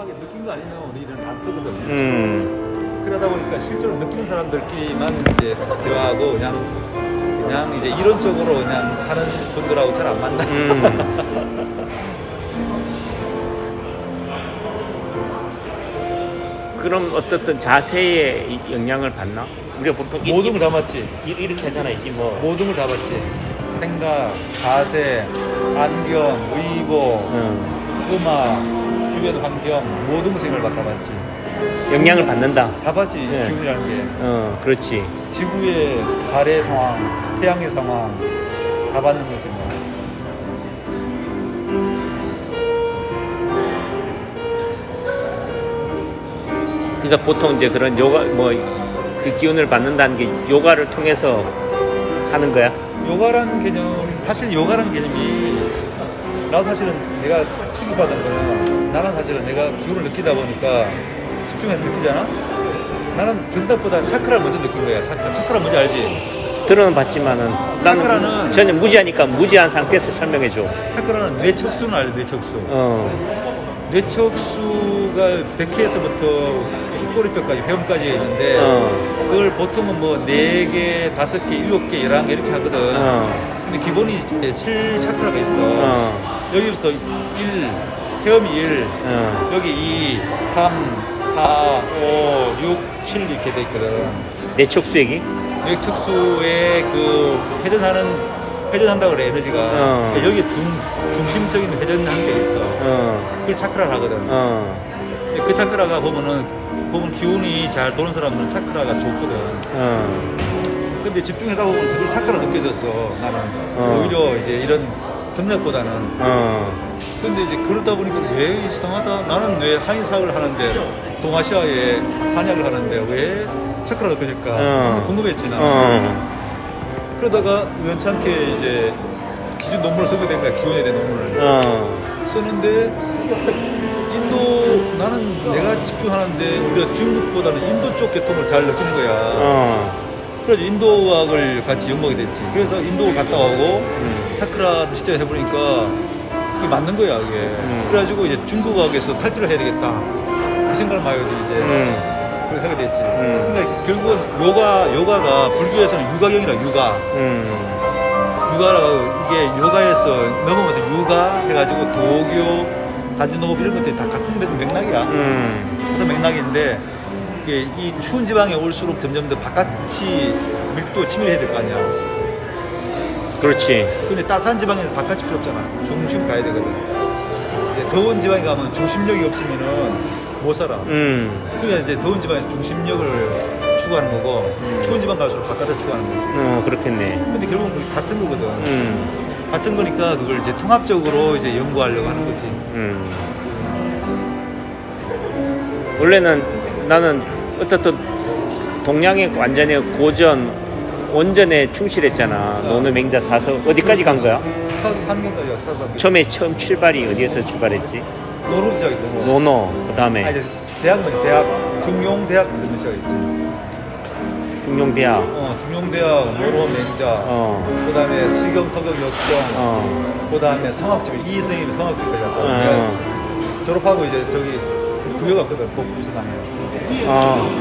정확하게 느낀 거 아니면 우리는 안 쓰거든. 그러다 보니까 실제로 느끼는 사람들끼리만 이제 대화하고 그냥 이제 이론적으로 그냥 하는 분들하고 잘 안 만나. 그럼 어떻든 자세에 영향을 받나? 우리가 보통 모든 걸 다 맞지. 이렇게 하잖아, 이제 뭐. 모든 걸 다 맞지. 생각, 자세, 안경, 의복, 음악, 주변 환경, 모든 것을 다 맞지. 영향을 받는다. 다 받지. 네. 기운이라는 게. 그렇지. 지구의 달의 상황, 태양의 상황 다 받는 거지 뭐. 그러니까 보통 이제 그런 요가 뭐 그 기운을 받는다는 게 요가를 통해서 하는 거야? 요가라는 개념, 사실 요가라는 개념이 나도 사실은 내가 취급받은 거는 나는 사실은 내가 기운을 느끼다 보니까 집중해서 느끼잖아? 나는 그 생각보다 차크라를 먼저 느낀 거야. 차크라 뭔지 알지? 들어는 봤지만은 나는 차크라는 전혀 무지하니까 무지한 상태에서 설명해 줘. 차크라는 뇌척수는 알지? 뇌척수. 뇌척수가 백회에서부터 꼬리뼈까지 회음까지 있는데 그걸 보통은 뭐 4개, 5개, 7개, 11개 이렇게 하거든. 근데 기본이 이제 7차크라가 있어. 여기부터 1, 회음이 1, 여기 2, 3, 4, 5, 6, 7 이렇게 돼 있거든. 뇌척수액이? 뇌척수의 그 회전한다고 그래, 에너지가. 그러니까 여기 중심적인 회전하는 게 있어. 그걸 차크라를 하거든. 그 차크라가 보면 기운이 잘 도는 사람들은 차크라가 좋거든. 근데 집중하다 보면 저도 차크라 느껴졌어, 나는. 오히려 이제 이런 경력보다는. 근데 이제 그러다 보니까 왜 이상하다. 나는 왜 한의사를 하는데, 동아시아에 한약을 하는데 왜 차크라 느껴질까? 항상 궁금했지, 나는. 그러다가 우연찮게 이제 기준 논문을 쓰게 된 거야, 기운에 대한 논문을. 쓰는데, 나는 내가 집중하는데 우리가 중국보다는 인도 쪽 계통을 잘 느끼는 거야. 그래서 인도학을 같이 연구하게 됐지. 그래서 인도를 갔다 오고 차크라를 진짜 해보니까 그게 맞는 거야, 그게. 그래가지고 이제 중국학에서 탈출을 해야 되겠다. 그 생각을 많이 하지, 이제. 그렇게 하게 됐지. 그러니까 결국은 요가가 불교에서는 유가경이라 육아. 육아라고 이게 요가에서 넘어가서 육아 해가지고 도교, 단지농업 이런 것들이 다 같은 맥락이야. 같은 맥락인데 이게 이 추운 지방에 올수록 점점 더 바깥이 밀도 치밀해야 될 거 아니야. 그렇지. 근데 따스한 지방에서 바깥이 필요 없잖아. 중심 가야 되거든. 이제 더운 지방에 가면 중심력이 없으면은 못 살아. 그러니까 이제 더운 지방에서 중심력을 추구하는 거고 추운 지방 갈수록 바깥을 추구하는 거지. 그렇겠네. 근데 결국은 그게 같은 거거든. 같은 거니까 그걸 이제 통합적으로 이제 연구하려고 하는 거지. 원래는 나는 어떻든 동양의 완전히 고전 원전에 충실했잖아. 노노 맹자 사서 어디까지 간 거야? 사서 3년까지 사서 3년. 처음 출발이 어디에서 출발했지? 노노 시작했고. 노노 그다음에 이제 대학 중용대학 그런 시작했지. 중용대학. 중용대학 노노 맹자. 그다음에 시경 서경 역경. 그다음에 성악집 이 선생님이 성악집까지 갔다. 졸업하고 이제 저기 부여 갔거든. 부산에.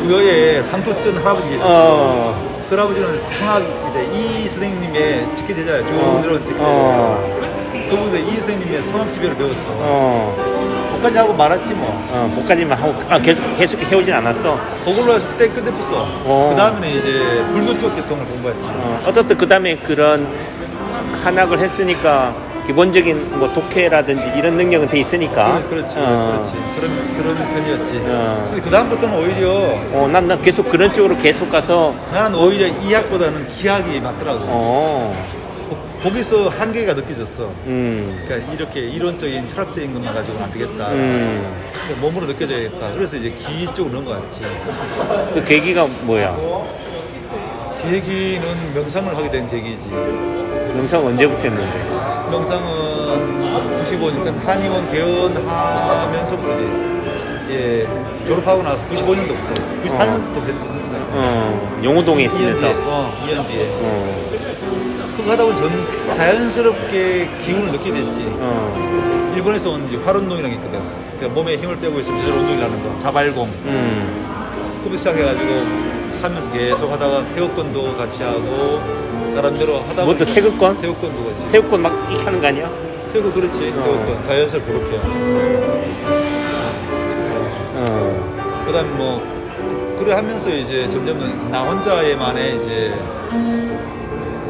부여에 상토전 할아버지 계셨어. 그 할아버지는 성악 이제 이 선생님의 직계 제자야. 쭉 내려온 직계 제자. 그분도 이 선생님의 성악집에를 배웠어. 거기까지 하고 말았지 뭐. 거기까지만 하고 계속 해오진 않았어. 그걸로 해서 때 끝내 pus어. 그 다음에는 이제 불교 쪽 계통을 공부했지. 어떻든 그 다음에 그런 한학을 했으니까 기본적인 뭐 독해라든지 이런 능력은 돼 있으니까. 그렇지. 그런 편이었지. 근데 그 다음부터는 오히려 난 계속 그런 쪽으로 계속 가서 나는 오히려 이학보다는 기학이 맞더라고. 거기서 한계가 느껴졌어. 그러니까 이렇게 이론적인 철학적인 것만 가지고는 안 되겠다. 몸으로 느껴져야겠다. 그래서 이제 기 쪽으로 넣은 것 같지. 그 계기가 뭐야? 계기는 명상을 하게 된 계기지. 명상 언제부터 했는데? 명상은 95니까 한의원 개원하면서부터지. 예, 졸업하고 나서 95년도부터, 94년도부터 했던 거야. 용호동에 있으면서. 2년 뒤에. 그거 하다 보면 자연스럽게 기운을 느끼게 됐지. 일본에서 온 이제 활운동이라는 게 있거든. 그러니까 몸에 힘을 빼고 있으면 제대로 운동을 하는 거. 자발공. 그부터 시작해가지고 하면서 계속 하다가 태극권도 같이 하고 나름대로 하다 뭐또 보니까 태극권? 태극권도 같이. 태극권 막 이렇게 하는 거 아니야? 태극 그렇지. 태극권. 자연스럽게 그렇게. 그다음에 뭐 그래 하면서 이제 점점 나 혼자의만의 이제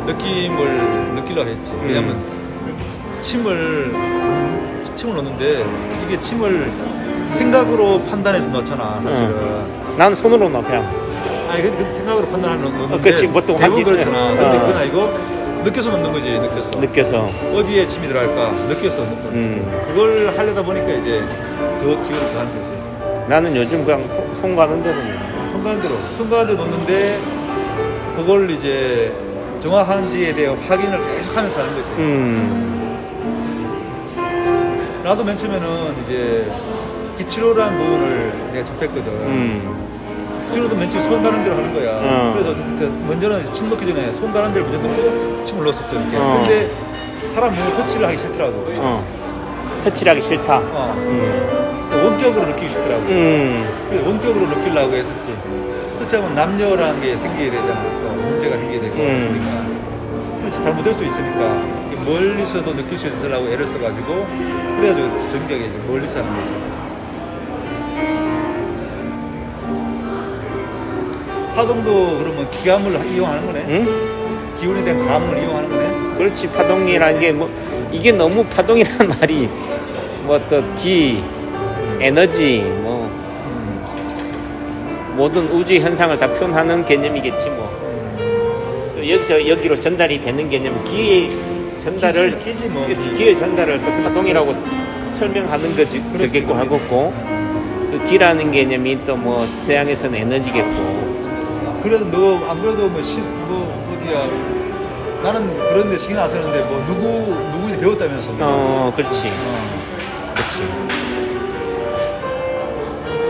느낌을 느끼려고 했지. 왜냐면 침을 넣는데 이게 침을 생각으로 판단해서 넣잖아 사실은. 나는 손으로 넣어 그냥. 아니 근데 생각으로 판단하는 넣는데 그치, 보통 대부분 하지. 그렇잖아. 근데 그건 아니고 느껴서 넣는 거지. 느껴서. 어디에 침이 들어갈까 느껴서 넣는 거야. 그걸 하려다 보니까 이제 더 기운을 더하는 거지. 나는 요즘 그냥 손 가는 대로 손 가는 데 놓는데 그걸 이제 정확한지에 대한 확인을 계속 하면서 하는 거지. 나도 맨 처음에는 이제 기치료라는 부분을 내가 접했거든. 기치료도 맨 처음에 손 가는 대로 하는 거야. 그래서 먼저는 침 넣기 전에 손 가는 데를 먼저 넣고 침을 넣었었어 이렇게. 근데 사람 몸을 터치를 하기 싫더라고. 터치를 하기 싫다. 원격으로 느끼기 싶더라고. 그래서 원격으로 느끼려고 했었지. 그렇지 않으면 남녀라는 게 생기게 되잖아. 또 문제가 생기게 되고. 그러니까 그렇지 잘못될 수 있으니까 멀리서도 느낄 수 있으려고 애를 써가지고 그래가지고 정교하게 이제 멀리서 하는 거지. 파동도 그러면 기감을 이용하는 거네. 응? 기운에 대한 감을 이용하는 거네. 그렇지. 파동이라는 게 뭐 이게 너무 파동이라는 말이 뭐 또 기, 에너지 뭐 모든 우주의 현상을 다 표현하는 개념이겠지 뭐. 또 여기서 여기로 전달이 되는 개념은 기의 전달을 기지 뭐. 그렇지, 기의 전달을 또 파동이라고 설명하는 거지. 그겠고 하겠고 그 기라는 개념이 또 뭐 서양에서는 에너지겠고. 그래도 너 안 그래도 뭐 어디야 나는 그런데 신경 안 쓰는데 뭐 누구인지 배웠다면서. 그렇지. 그렇지.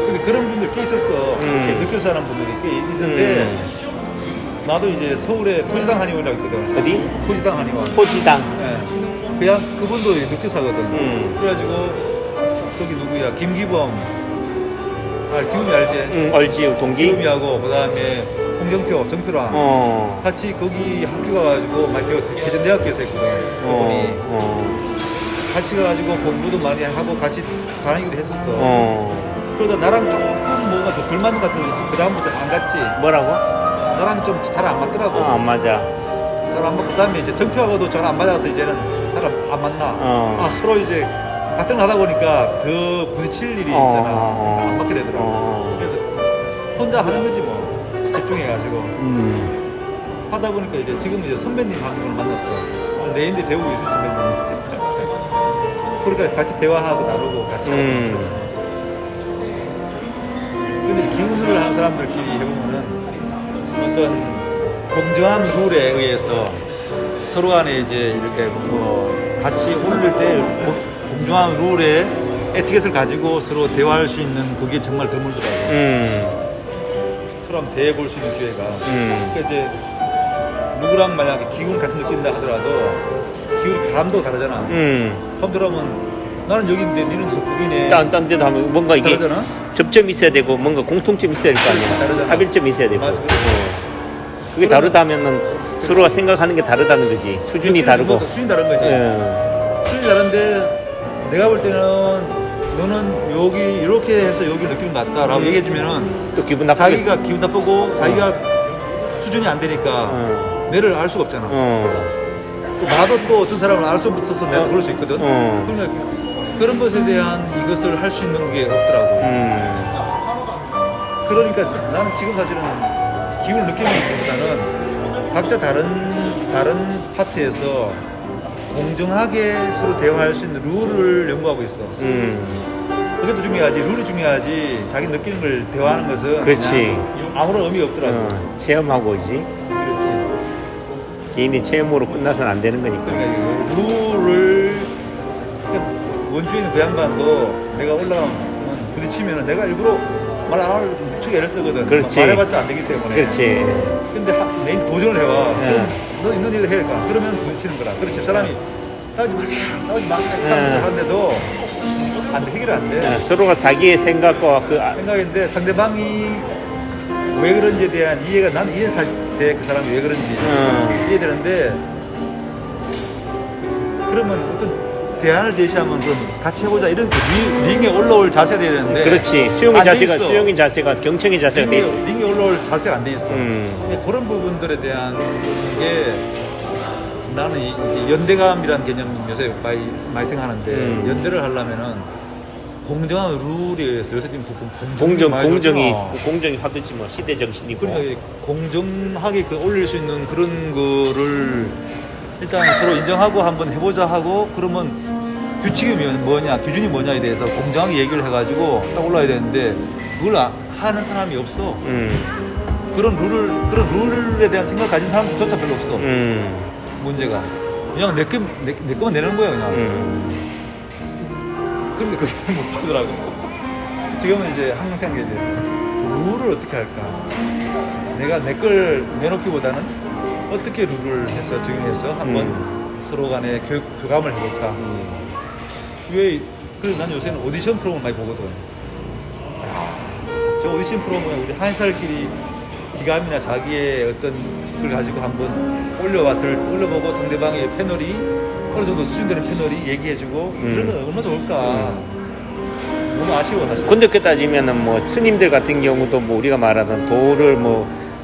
근데 그런 분들 꽤 있었어. 이렇게 느껴서 하는 분들이 꽤 있는데 나도 이제 서울에 토지당 한의원이라고 있거든. 어디? 토지당 한의원. 토지당. 예. 그냥 그분도 느껴서 하거든. 그래가지고 저기 누구야 김기범. 기범이 알지? 알지. 동기. 기범이하고 그다음에 홍정표, 정표랑 같이 거기 학교 가가지고 막 개전대학교에서 했거든. 그분이 같이 가가지고 공부도 많이 하고 같이 다니기도 했었어. 그러다 나랑 조금 뭔가 좀 덜 맞는 것 같아서 그 다음부터 안 갔지. 뭐라고? 나랑 좀 잘 안 맞더라고. 안 맞아. 잘 안 맞고 그다음에 이제 정표하고도 잘 안 맞아서 이제는 잘 안 맞나. 서로 이제 같은 걸 하다 보니까 더 부딪힐 일이 있잖아. 안 맞게 되더라고. 그래서 혼자 하는 거지 뭐. 집중해가지고 하다 보니까 이제 지금 이제 선배님 한 분을 만났어. 내인데 배우고 있어 선배님. 그러니까 같이 대화하고 나누고 같이 하고. 근데 기운을 하는 사람들끼리 해보면은 어떤 공정한 룰에 의해서 서로 간에 이제 이렇게 뭐 같이 올릴 때 공정한 룰에 에티켓을 가지고 서로 대화할 수 있는 그게 정말 드물더라고요. 서로 한번 대해볼 수 있는 기회가. 그러니까 이제 누구랑 만약에 기운 같이 느낀다 하더라도 기운 감도 다르잖아. 그럼 들어오면 나는 여기인데 니는 저쪽이네. 딴 데도 하면 뭔가 이게 다르잖아. 접점이 있어야 되고 뭔가 공통점이 있어야 될 거 아니야. 다르잖아. 합일점이 있어야 되고. 맞아. 그게 다르다면은 서로가 생각하는 게 다르다는 거지. 수준이 다르고. 수준이 다른 거지. 수준이 다른데 내가 볼 때는 너는 여기 이렇게 해서 여기 느끼는 것 같다라고 얘기해주면은 또 기분 나쁘게. 자기가 기분 나쁘고 자기가 수준이 안 되니까 내를 알 수가 없잖아. 또 나도 또 어떤 사람을 알 수 없어서 내가 그럴 수 있거든. 그러니까 그런 것에 대한 이것을 할 수 있는 게 없더라고. 그러니까 나는 지금 사실은 기운을 느끼는 것보다는 각자 다른 파트에서 공정하게 서로 대화할 수 있는 룰을 연구하고 있어. 그게 더 중요하지. 룰이 중요하지. 자기 느끼는 걸 대화하는 것은 그렇지. 아무런 의미가 없더라고. 체험하고 오지. 그렇지. 개인의 체험으로 끝나서는 안 되는 거니까. 그러니까 룰을 그러니까 원주에는 그 양반도 내가 올라오면 부딪히면은 내가 일부러 말 안 하고 무척 애를 쓰거든. 그렇지. 말해봤자 안 되기 때문에. 그렇지. 근데 메인 도전을 해와. 너 있는 얘기를 해야 될까? 그러면 부딪히는 거라. 그래서 집사람이 싸우지 마세요. 싸우지 마세요. 하면서 하는데도 안 돼. 해결 안 돼. 서로가 자기의 생각과 생각인데 상대방이 왜 그런지에 대한 이해가 나는 이해는 돼. 그 사람이 왜 그런지 이해되는데 그러면 어떤 대안을 제시하면 그럼 같이 해보자 이런 링에 올라올 자세가 돼야 되는데 그렇지. 수용의 자세가 경청의 자세가 돼 있어. 링에 올라올 자세가 안 돼 있어. 근데 그런 부분들에 대한 게 나는 이제 연대감이라는 개념 요새 많이 생각하는데 연대를 하려면은 공정한 룰에 의해서 요새 지금 공정이 화두지 뭐 시대 정신이고. 그러니까 공정하게 올릴 수 있는 그런 거를 일단 서로 인정하고 한번 해보자 하고 그러면 규칙이 뭐냐 기준이 뭐냐에 대해서 공정하게 얘기를 해가지고 딱 올라야 되는데 그걸 하는 사람이 없어. 그런 룰에 대한 생각 가진 사람조차 별로 없어. 문제가 그냥 내 거만 내는 거야 그냥. 그러니까 그게 문제더라고. 지금은 이제 항상 생각해 이제 룰을 어떻게 할까. 내가 내 걸 내놓기보다는 어떻게 룰을 해서 적용해서 한번 서로 간에 교감을 해볼까. 그래서 난 요새는 오디션 프로그램 많이 보거든. 저 오디션 프로그램은 우리 한살끼리 기감이나 자기의 어떤 걸 가지고 한번 올려보고 상대방의 패널이 어느 정도 수준되는 패널이 얘기해주고 그런 건 얼마나 좋을까. 너무 아쉬워 사실. 근데 그 따지면은 뭐 스님들 같은 경우도 뭐 우리가 말하던 도를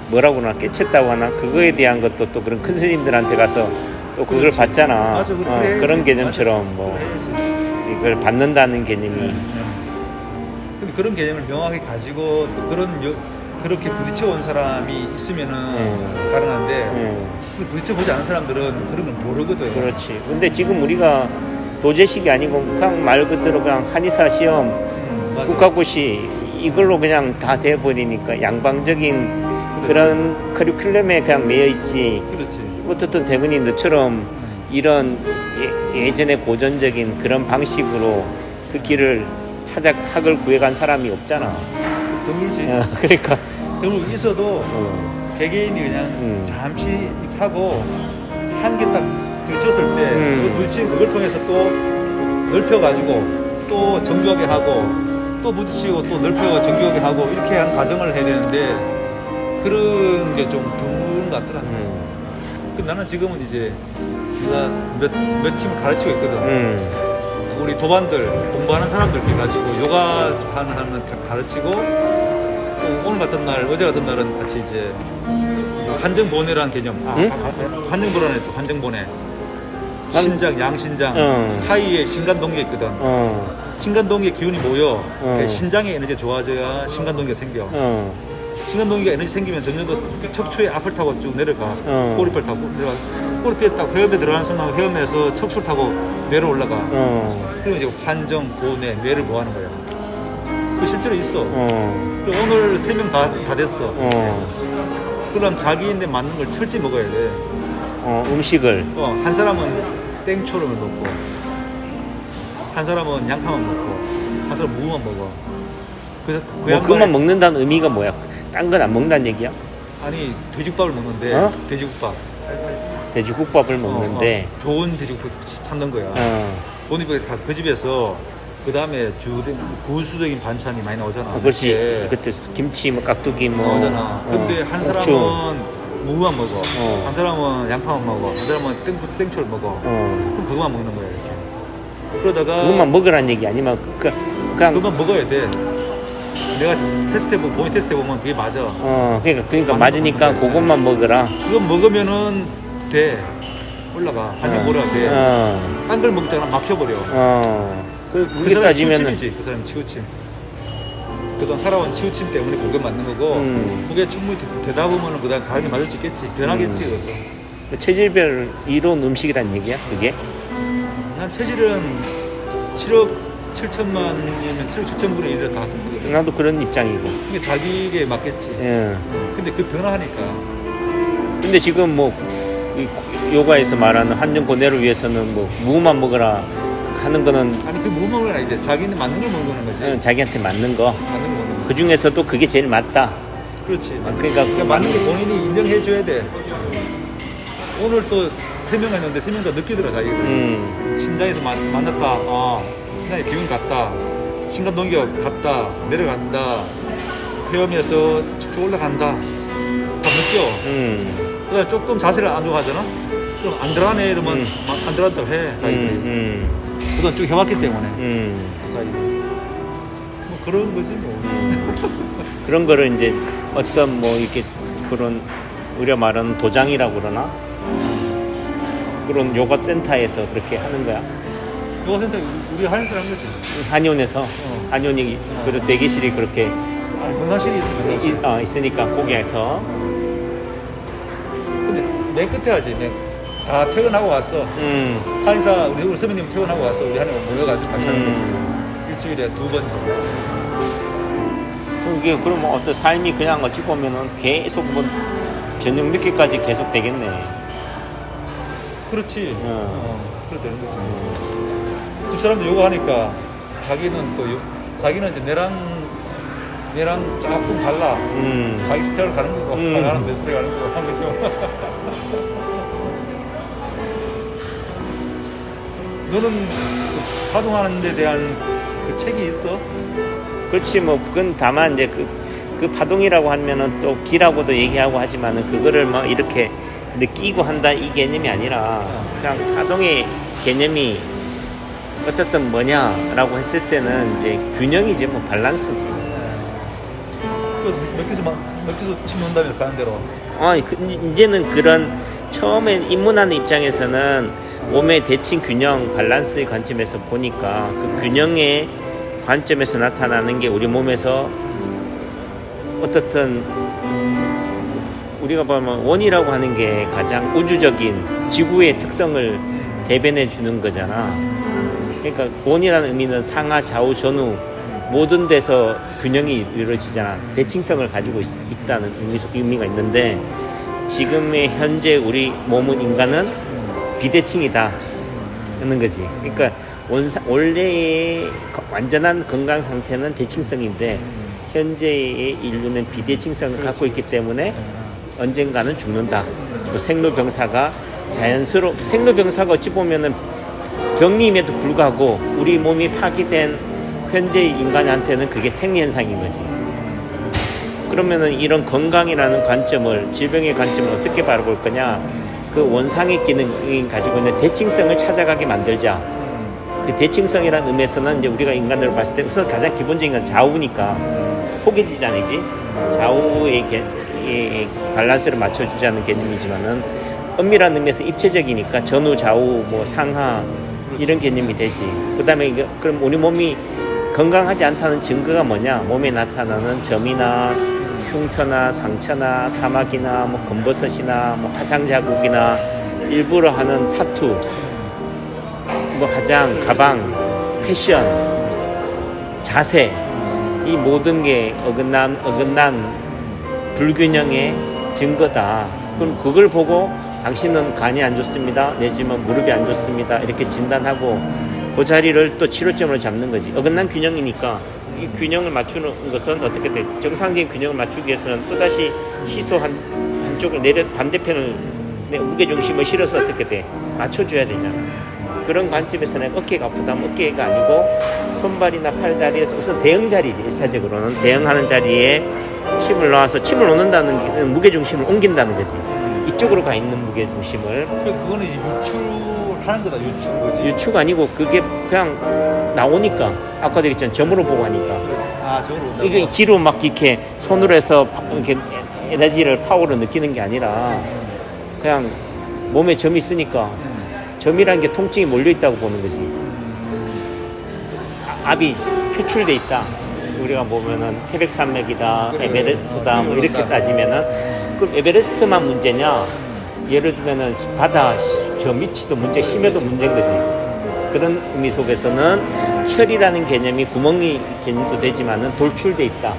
뭐라고나 깨쳤다고 하나 그거에 대한 것도 또 그런 큰 스님들한테 가서 또 그걸 그렇지. 받잖아. 맞아, 그런 개념처럼 맞아. 뭐 그래야지. 이걸 받는다는 개념이. 근데 그런 개념을 명확히 가지고 또 그렇게 부딪혀 온 사람이 있으면은 가능한데 부딪혀 보지 않은 사람들은 그런 걸 모르거든. 그렇지. 근데 지금 우리가 도제식이 아니고 그냥 말 그대로 그냥 한의사 시험, 맞아. 국가고시 이걸로 그냥 다 돼버리니까 양방적인 그런 커리큘럼에 그냥 매여 있지. 그렇지. 어떻든 대부분이 너처럼 이런 예전의 고전적인 그런 방식으로 그 길을 찾아 학을 구해간 사람이 없잖아. 드물지. 그러니까 드물고 있어도 개개인이 그냥 잠시 하고 한 개 딱 부딪혔을 때 그 부딪힌 그걸 통해서 또 넓혀가지고 또 정교하게 하고 또 부딪히고 또 넓혀가 정교하게 하고 이렇게 한 과정을 해야 되는데 그런 게 좀 드문 것 같더라. 그 나는 지금은 이제 내가 몇 팀을 가르치고 있거든. 우리 도반들 공부하는 사람들께 가지고 요가 하는 사람은 가르치고 또 오늘 같은 날 어제 같은 날은 같이 이제 환정본회라는 개념 환정본회 했죠. 환정본회 신장 양신장 사이에 신간동계 있거든. 신간동계 기운이 모여 그러니까 신장의 에너지가 좋아져야 신간동계가 생겨. 신간동기가 에너지 생기면 정년도 척추의 앞을 타고 쭉 내려가. 꼬리뼈를 타고 내려가. 꼬리뼈에 딱 회음에 들어가는 순간 회음에서 척추를 타고 뇌로 올라가. 그리고 이제 환정, 보내, 뇌를 모아하는 거야. 그 실제로 있어. 오늘 3명 다 됐어. 그럼 자기인데 맞는 걸 철저히 먹어야 돼. 음식을. 한 사람은 땡초를 먹고, 한 사람은 양파만 먹고, 한 사람은 무만 먹어. 그래서 그만 먹는다는 의미가 뭐야? 딴 건 안 먹는다는 얘기야? 아니 돼지국밥을 먹는데 돼지국밥. 돼지국밥을 먹는데 좋은 돼지국밥 찾는 거야. 본인이 가서 그 집에서 그 다음에 구수적인 반찬이 많이 나오잖아. 그렇지. 그때 김치, 뭐 깍두기 뭐 나오잖아. 근데 한 사람은 무만 먹어. 한 사람은 양파만 먹어. 한 사람은 땡초를 먹어. 그럼 그것만 먹는 거야 이렇게. 그러다가 그것만 먹으라는 얘기 아니면 그냥 그것만 먹어야 돼. 내가 본인 테스트 해보면 그게 맞아. 그러니까 맞으니까 그것만 먹으라. 그거 먹으면은 돼. 올라가. 환경보라 돼. 딴 걸 먹잖아. 막혀버려. 그게 사람 따지면은 치우침이지. 그 사람 치우침. 그동안 살아온 치우침 때문에 그게 맞는 거고 그게 충분히 되다 보면은 그다음 다른 게 맞을 수 있겠지. 변하겠지. 그것도. 체질별 이론 음식이란 얘기야 그게? 난 체질은 7억 7천만이면 7억 7천분의 1을 다 쓴 거거든. 나도 그런 입장이고. 이게 자기에게 맞겠지. 근데 그 변화하니까. 근데 지금 뭐 요가에서 말하는 한정 고뇌를 위해서는 뭐 무만 먹으라 하는 거는 아니 그 뭐 먹는 건 아니지. 자기는 맞는 걸 먹는 거지. 자기한테 맞는 거. 맞는 거 먹는 거. 그 중에서도 그게 제일 맞다. 그렇지. 그러니까 맞는 게 본인이 인정해 줘야 돼. 오늘 또 3명 했는데 3명 다 늦게 들어 자기들. 신장에서 만났다. 아, 신장에 기운 갔다. 신감 넘겨 갔다. 내려간다. 헤엄에서 쭉쭉 올라간다. 다 느껴. 그다음에 조금 자세를 안 좋아 하잖아. 그럼 안 들어가네 이러면 안 들어간다고 해 자기들이. 그동안 쭉 해왔기 때문에. 뭐 그런 거지 뭐. 그런 거를 이제 어떤 뭐 이렇게 그런 우리가 말하는 도장이라고 그러나 그런 요가 센터에서 그렇게 하는 거야. 요가 센터 우리 한의사 한 거지. 한의원에서 한의원이 그 대기실이 그렇게 명상실이 있으면. 있으니까 거기에서. 근데 맨 끝에 하지. 다 퇴근하고 왔어. 한의사 우리 선배님 퇴근하고 왔어. 우리 한의원 모여가지고 같이 하는 거지. 일주일에 2번 정도. 그게 그러면 어떤 삶이 그냥 어찌 보면은 계속 뭐 저녁 늦게까지 계속 되겠네. 그렇지. 그래 되는 거지. 집 사람들 요가 하니까 자기는 또 자기는 이제 내랑 조금 달라. 자기 스타일 가는 거고, 나는 내 스타일 가는 거고 하는 거죠. 너는 그 파동하는 데 대한 그 책이 있어? 그렇지 뭐 그건 다만 이제 그 파동이라고 하면은 또 기라고도 얘기하고 하지만은 그거를 막 이렇게 느끼고 한다 이 개념이 아니라 그냥 파동의 개념이 어떻든 뭐냐라고 했을 때는 이제 균형이지 뭐 밸런스지. 몇 개서 침 놓는다면서 가는 대로. 이제는 그런 처음에 입문하는 입장에서는 몸의 대칭 균형 밸런스의 관점에서 보니까 그 균형의 관점에서 나타나는 게 우리 몸에서 어떻든 우리가 보면 원이라고 하는 게 가장 우주적인 지구의 특성을 대변해 주는 거잖아. 그러니까 원이라는 의미는 상하, 좌우, 전후 모든 데서 균형이 이루어지잖아. 대칭성을 가지고 있다는 의미가 있는데 지금의 현재 우리 몸은 인간은 비대칭이다 하는 거지. 그러니까 원래의 완전한 건강 상태는 대칭성인데 현재의 인류는 비대칭성을 갖고 있기 때문에 언젠가는 죽는다. 생로병사가 생로병사가 어찌 보면은 병림에도 불구하고 우리 몸이 파괴된 현재 인간한테는 그게 생리현상인 거지. 그러면은 이런 건강이라는 관점을, 질병의 관점을 어떻게 바라볼 거냐? 그 원상의 기능이 가지고 있는 대칭성을 찾아가게 만들자. 그 대칭성이라는 의미에서는 이제 우리가 인간으로 봤을 때 우선 가장 기본적인 건 좌우니까 포개지잖아지. 좌우의 밸런스를 맞춰주자는 개념이지만은 엄밀한 의미에서 입체적이니까 전후, 좌우, 뭐 상하 이런 개념이 되지. 그다음에 그럼 우리 몸이 건강하지 않다는 증거가 뭐냐? 몸에 나타나는 점이나 흉터나 상처나 사막이나 뭐 검버섯이나 뭐 화상 자국이나 일부러 하는 타투, 뭐 화장, 가방, 패션, 자세 이 모든 게 어긋난 불균형의 증거다. 그럼 그걸 보고 당신은 간이 안 좋습니다. 내지만 무릎이 안 좋습니다. 이렇게 진단하고 그 자리를 또 치료점을 잡는 거지. 어긋난 균형이니까 이 균형을 맞추는 것은 어떻게 돼? 정상적인 균형을 맞추기 위해서는 또다시 시소 한쪽을 반대편을 무게중심을 실어서 어떻게 돼? 맞춰줘야 되잖아. 그런 관점에서는 어깨가 아프다면 어깨가 아니고 손발이나 팔다리에서 우선 대응 자리지. 1차적으로는 대응하는 자리에 침을 놓아서 침을 놓는다는 게 무게중심을 옮긴다는 거지. 이쪽으로 가 있는 무게중심을. 그거는 유출하는 거다. 유추 거지. 유추가 아니고 그게 그냥 나오니까 아까도 얘기했잖아. 점으로 보고 하니까. 점으로 온다고. 이게 기로 막 이렇게 손으로 해서 이렇게 에너지를 파워를 느끼는 게 아니라 그냥 몸에 점이 있으니까 점이라는 게 통증이 몰려 있다고 보는 거지. 압이 표출돼 있다. 우리가 보면은 태백산맥이다, 에베레스트다, 뭐 이렇게 따지면은 그럼 에베레스트만 문제냐? 예를 들면은 바다 저 밑이도 문제, 심해도 문제인 거지. 그런 의미 속에서는 혈이라는 개념이 구멍이 개념도 되지만은 돌출돼 있다.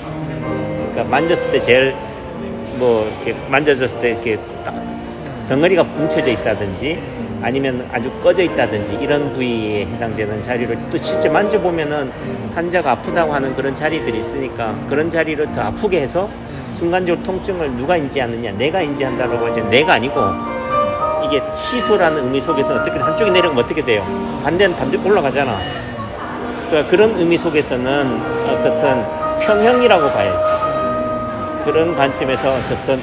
그러니까 만졌을 때 제일 뭐 이렇게 만져졌을 때 이렇게 딱 덩어리가 뭉쳐져 있다든지 아니면 아주 꺼져 있다든지 이런 부위에 해당되는 자리를 또 실제 만져보면은 환자가 아프다고 하는 그런 자리들이 있으니까 그런 자리를 더 아프게 해서 순간적으로 통증을 누가 인지하느냐, 내가 인지한다라고 하지 내가 아니고 이게 시소라는 의미 속에서 어떻게 한쪽이 내려가면 어떻게 돼요? 반대는 반대 올라가잖아. 그러니까 그런 의미 속에서는 어떻든 평형이라고 봐야지. 그런 관점에서 어떻든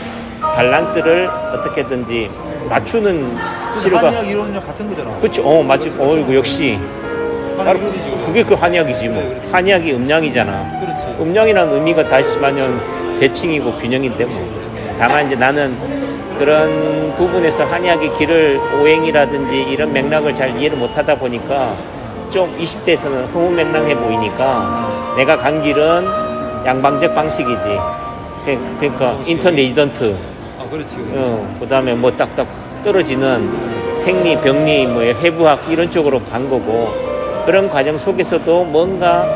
밸런스를 어떻게든지 맞추는 치료가. 한의학 이론이랑 같은 거잖아. 그렇죠. 맞지. 이거 역시. 한의학 이론이지. 그게 그 한의학이지 뭐. 그래, 그렇지. 한의학이 음양이잖아. 그렇지. 음양이라는 의미가 다 있지만은 대칭이고 균형인데 뭐. 다만 이제 나는 그런 부분에서 한의학의 길을 오행이라든지 이런 맥락을 잘 이해를 못하다 보니까 좀 20대에서는 허무맹랑해 보이니까 내가 간 길은 양방적 방식이지. 그러니까 인터레지던트. 그렇지. 그 다음에 뭐 딱딱 떨어지는 생리, 병리, 뭐 해부학 이런 쪽으로 간 거고 그런 과정 속에서도 뭔가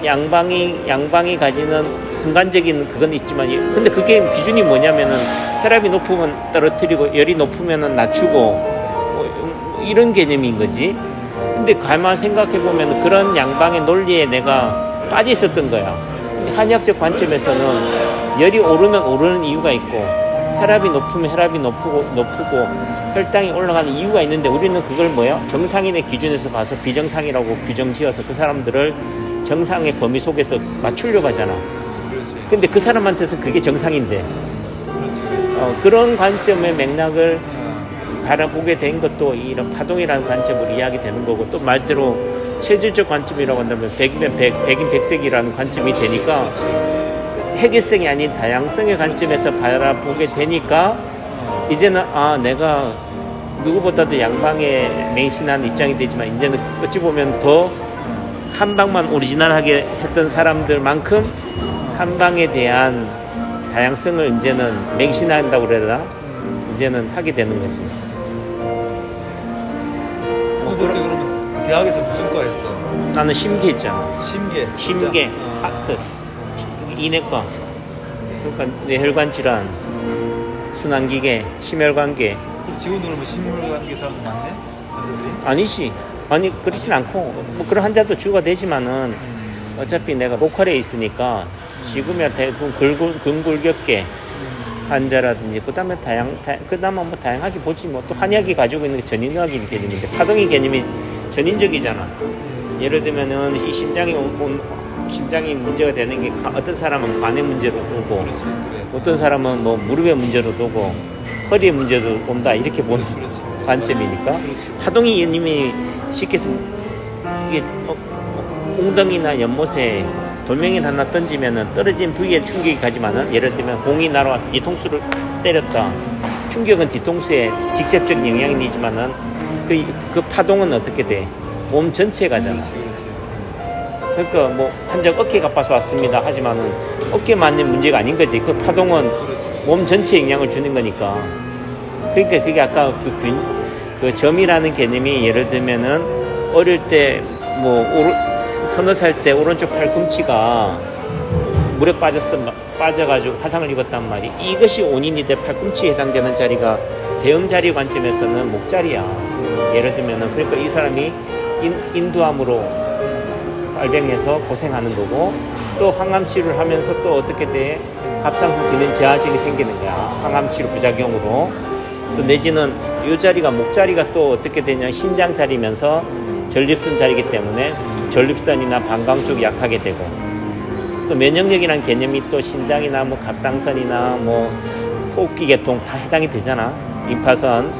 양방이 가지는 순간적인 그건 있지만 근데 그게 기준이 뭐냐면은 혈압이 높으면 떨어뜨리고 열이 높으면은 낮추고 뭐 이런 개념인 거지. 근데 가만 생각해 보면 그런 양방의 논리에 내가 빠져 있었던 거야. 한의학적 관점에서는 열이 오르면 오르는 이유가 있고 혈압이 높으면 혈압이 높고 혈당이 올라가는 이유가 있는데 우리는 그걸 뭐야? 정상인의 기준에서 봐서 비정상이라고 규정 지어서 그 사람들을 정상의 범위 속에서 맞추려고 하잖아. 그렇지. 근데 그 사람한테서 그게 정상인데 그런 관점의 맥락을 바라보게 된 것도 이런 파동이라는 관점으로 이야기되는 거고 또 말대로 체질적 관점이라고 한다면 100이면 100인 100색이라는 관점이 되니까 해결성이 아닌 다양성의 관점에서 바라보게 되니까 이제는 내가 누구보다도 양방에 맹신한 입장이 되지만 이제는 어찌 보면 더 한방만 오리지널하게 했던 사람들만큼 한방에 대한 다양성을 이제는 맹신한다고 그래야 되나? 이제는 하게 되는 거지. 그때 그러면 대학에서 무슨 과 했어? 나는 심계 했잖아. 심계. 하트, 이내과. 그러니까 뇌혈관 질환, 순환기계, 심혈관계. 그럼 지금도 그러면 심혈관계 사람 많네? 환자들이? 아니지. 아니 그렇진 않고 뭐 그런 환자도 주가 되지만은 어차피 내가 로컬에 있으니까 지금이야 대부분 근골격계 환자라든지 그다음에 그다음에 뭐 다양하게 보지 뭐 또 한의학이 가지고 있는 게 전인의학인 개념인데 파동의 개념이 전인적이잖아. 예를 들면은 이 심장이 문제가 되는 게 어떤 사람은 간의 문제로 두고 그렇지. 그래. 어떤 사람은 뭐 무릎의 문제로 두고 허리의 문제도 온다 이렇게 보는 그렇지. 관점이니까 그렇지. 파동의 개념이 쉽게 해서 이게 웅덩이나 연못에 돌멩이를 하나 던지면은 떨어진 부위에 충격이 가지만은 예를 들면 공이 날아와서 뒤통수를 때렸다. 충격은 뒤통수에 직접적 영향이 있지만은 그 파동은 어떻게 돼? 몸 전체에 가잖아. 그렇지. 그러니까 뭐 환자가 어깨가 아파서 왔습니다. 하지만은 어깨만 문제가 아닌 거지. 그 파동은 그렇지. 몸 전체에 영향을 주는 거니까. 그러니까 그게 아까 그 점이라는 개념이 예를 들면은 어릴 때 뭐 서너 살 때 오른쪽 팔꿈치가 물에 빠져가지고 화상을 입었단 말이. 이것이 원인이 돼 팔꿈치에 해당되는 자리가 대응 자리 관점에서는 목자리야. 예를 들면은 그러니까 이 사람이 인두암으로 발병해서 고생하는 거고 또 항암 치료를 하면서 또 어떻게 돼? 갑상선 기능 저하증이 생기는 거야. 항암 치료 부작용으로. 또 내지는 이 자리가 목자리가 또 어떻게 되냐? 신장 자리면서 전립선 자리이기 때문에 전립선이나 방광 쪽이 약하게 되고 또 면역력이라는 개념이 또 신장이나 뭐 갑상선이나 뭐 호흡기 계통 다 해당이 되잖아. 임파선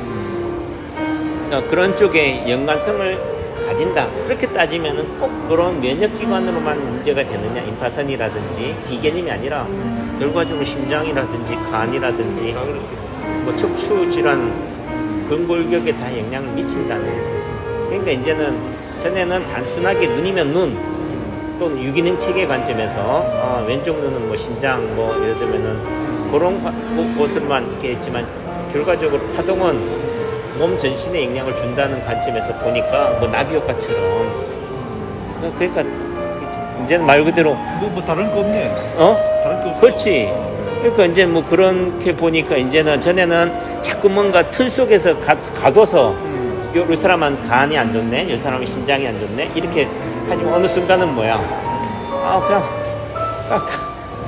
그런 쪽에 연관성을 가진다. 그렇게 따지면은 꼭 그런 면역기관으로만 문제가 되느냐 임파선이라든지 이 개념이 아니라 결과적으로 심장이라든지 간이라든지 뭐 척추 질환 근골격에 다 영향을 미친다는 거지. 그러니까 이제는 전에는 단순하게 눈이면 눈 또는 유기능 체계 관점에서 왼쪽 눈은 뭐 심장 뭐 예를 들면은 그런 곳으로만 이렇게 했지만 결과적으로 파동은 몸 전신에 영향을 준다는 관점에서 보니까 뭐 나비 효과처럼 그러니까 이제는 말 그대로 뭐 다른 거 없네. 다른 거 없어. 그렇지. 그러니까 이제 뭐 그렇게 보니까 이제는 전에는 자꾸 뭔가 틀 속에서 가둬서 요 사람은 간이 안 좋네, 요 사람은 심장이 안 좋네 이렇게 하지만 어느 순간은 뭐야? 그냥